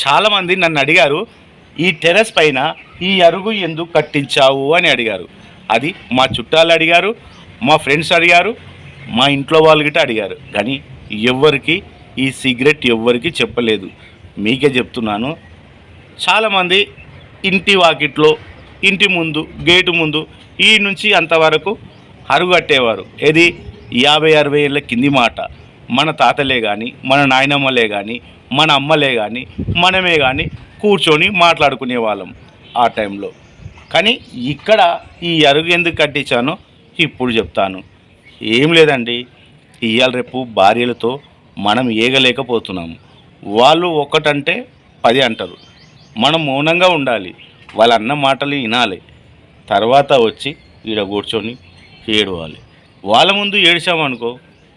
చాలామంది నన్ను అడిగారు, ఈ టెర్రస్ పైన ఈ అరుగు ఎందుకు కట్టించావు అని అడిగారు. అది మా చుట్టాలు అడిగారు, మా ఫ్రెండ్స్ అడిగారు, మా ఇంట్లో వాళ్ళు గిట్ట అడిగారు. కానీ ఎవ్వరికి ఈ సీక్రెట్ ఎవ్వరికి చెప్పలేదు. మీకే చెప్తున్నాను. చాలామంది ఇంటి వాకిట్లో, ఇంటి ముందు, గేటు ముందు ఈ నుంచి అంతవరకు అరుగు కట్టేవారు. ఏది 50-60 ఏళ్ళ కింది మాట. మన తాతలే కానీ, మన నాయనమ్మలే కానీ, మన అమ్మలే కానీ, మనమే కానీ కూర్చొని మాట్లాడుకునే వాళ్ళం ఆ టైంలో. కానీ ఇక్కడ ఈ అరుగు ఎందుకు కట్టించానో ఇప్పుడు చెప్తాను. ఏం లేదండి, ఇవాళ రేపు భార్యలతో మనం ఏగలేకపోతున్నాము. వాళ్ళు ఒకటంటే 10 అంటారు. మనం మౌనంగా ఉండాలి, వాళ్ళ అన్న మాటలు వినాలి. తర్వాత వచ్చి ఈడ కూర్చొని ఏడవాలి. వాళ్ళ ముందు ఏడ్చామనుకో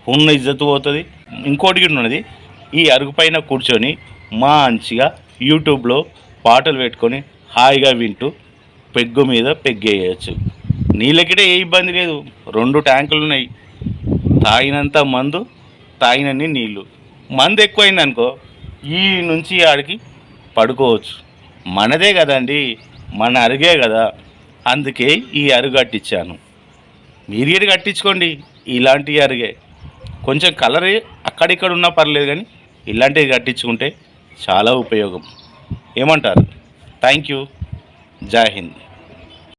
ఉన్న ఇజ్జత్ పోతుంది. ఇంకోటి ఉన్నది, ఈ అరుగు పైన కూర్చొని మంచిగా యూట్యూబ్లో పాటలు పెట్టుకొని హాయిగా వింటూ పెగ్గు మీద పెగ్గేయచ్చు. నీళ్ళకిటే ఏ ఇబ్బంది లేదు. 2 ట్యాంకులు ఉన్నాయి. తాగినంత మందు, తాగినన్ని నీళ్ళు. మందు ఎక్కువైందనుకో ఈ నుంచి ఆడికి పడుకోవచ్చు. మనదే కదండి, మన అరుగే కదా. అందుకే ఈ అరుగు కట్టించాను. మీరు కూడా కట్టించుకోండి ఇలాంటి అరుగే. కొంచెం కలర్ అక్కడిక్కడ ఉన్నా పర్లేదు, కానీ ఇలాంటివి కట్టించుకుంటే చాలా ఉపయోగం. ఏమంటారు? Thank you. జై హింద్.